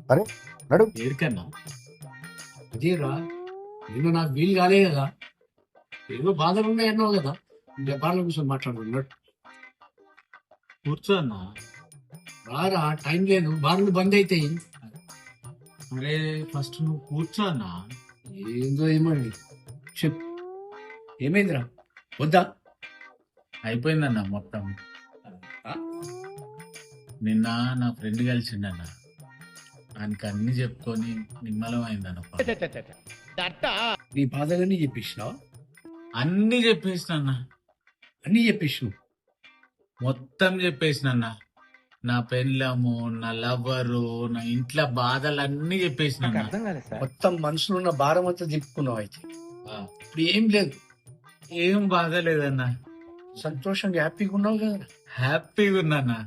అరే నడు. ఏడికన్నా అదేరా నిన్న నాకు వీలు కాలే కదా, ఏదో బాధలు ఉన్నాయన్నావు కదా, బాధల కోసం మాట్లాడుకున్నాడు. కూర్చో అన్నా. రారా, టైం లేదు, బార్లు బంద్ అవుతాయి. అరే ఫస్ట్ నువ్వు కూర్చో అన్నా. ఏందో ఏమండి చెప్పు, ఏమైందిరా? వద్దా? అయిపోయిందన్న మొత్తం. ఆ? నిన్న నా ఫ్రెండ్ కలిసిండన్న, ఆయనకి అన్ని చెప్పుకొని నిమ్మలం అయిందన్న. నీ బాధలన్నీ చెప్పేసినావా? అన్ని చెప్పేసిన, అన్నీ చెప్పేసినావు. మొత్తం చెప్పేసిన. నా పెళ్ళము, నా లవ్వరు, నా ఇంట్లో బాధలు అన్ని చెప్పేసిన. మొత్తం మనసులో ఉన్న భారం అంతా చెప్పుకున్నావు. అయితే ఇప్పుడు ఏం లేదు, ఏం బాధ లేదన్న, సంతోషంగా హ్యాపీగా ఉన్నావు కదా. హ్యాపీగా ఉన్నానా.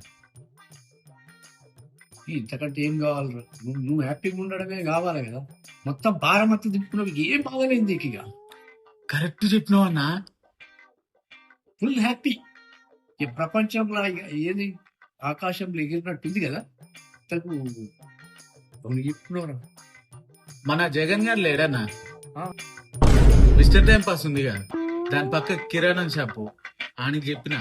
ఇంతకంటే ఏం కావాలరా? నువ్వు హ్యాపీగా ఉండడమే కావాలి కదా. మొత్తం భారం అంతా తిప్పుకున్నావు, ఏం బాగలేదు నీకు. ఇక కరెక్ట్ చెప్పినావు అన్నా. Full happy. ఈ ప్రపంచంలో ఇక ఏది ఆకాశంలో ఎగిరినట్టుంది కదా. అంతకు అవును చెప్పుకున్నావురా. మన జగన్ గారు లేడన్నా, ఆ. మిస్టర్ టైం పాస్ ఉంది కదా, దాని పక్క కిరాణా షాపు, ఆయనకి చెప్పిన.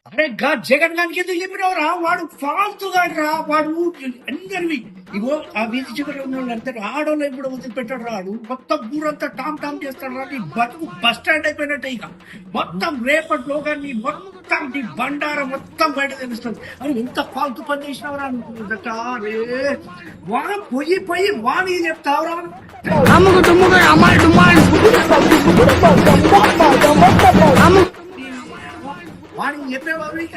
అరే గా జగన్ గారికి ఎందుకు చెప్పినావురా? వాడు ఫాల్తుగాడు రా. వాడు అందరివి ఇగో ఆ వీధి చివరి ఉన్న వాళ్ళందరూ ఆడోళ్ళు ఇప్పుడు వదిలిపెట్టాడు రాడు. మొత్తం ఊరంతా టామ్ టామ్ చేస్తాడు రా. నీ బతుకు బస్ స్టాండ్ అయిపోయినట్టే. ఇక మొత్తం రేపట్లో కానీ మొత్తం నీ బండారం మొత్తం బయట తెలుస్తుంది. అని ఎంత ఫాల్తు పని చేసినావురా రే. వాడు పొయ్యి పొయ్యి వాణి చెప్తావురా. వాడిని చెప్పేవాడు ఇక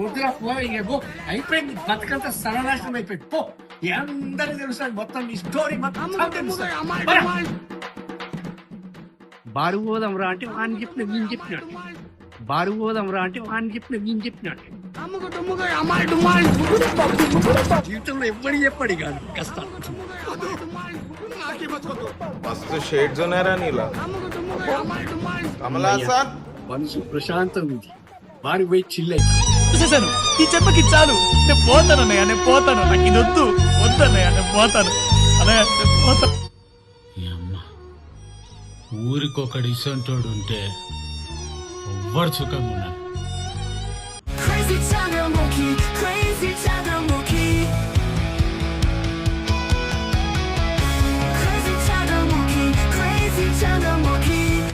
వద్దురా పో. ఇక పో, అయిపోయింది. బతుకంతా సర్వనాశనం అయిపోయింది. పో, అందరికి తెలుసు మొత్తం ఈ స్టోరీ మొత్తం తెలుసు. బారు పోదాం రా అంటే వాడిని చెప్పిన వీని చెప్పినట్టు. బారు పోదాం రా అంటే వాడిని చెప్పిన వీని చెప్పినట్టు. జీవితంలో ఎవ్వడి చెప్పాడు కాదు కష్టాలు. मस्त शेड जो नाही राणीला कमला असा మనసు ప్రశాంతంగా ఉంది. వాడి పోయి చిల్లైతే చూసేసాను. ఈ చెప్పకి చాలు, నేను పోతాను అన్నయ్య, నేను పోతాను. నాకు ఇది వద్దు, వద్దన్నయ్య, నేను పోతాను అన్నయ్య, నేను పోతాను. ఈ అమ్మ ఊరికొకడు ఇసంటోడు ఉంటే ఎవ్వరు సుఖంగా ఉన్నారు. Crazy Chandramukhi, crazy Chandramukhi. Crazy Chandramukhi, crazy Chandramukhi.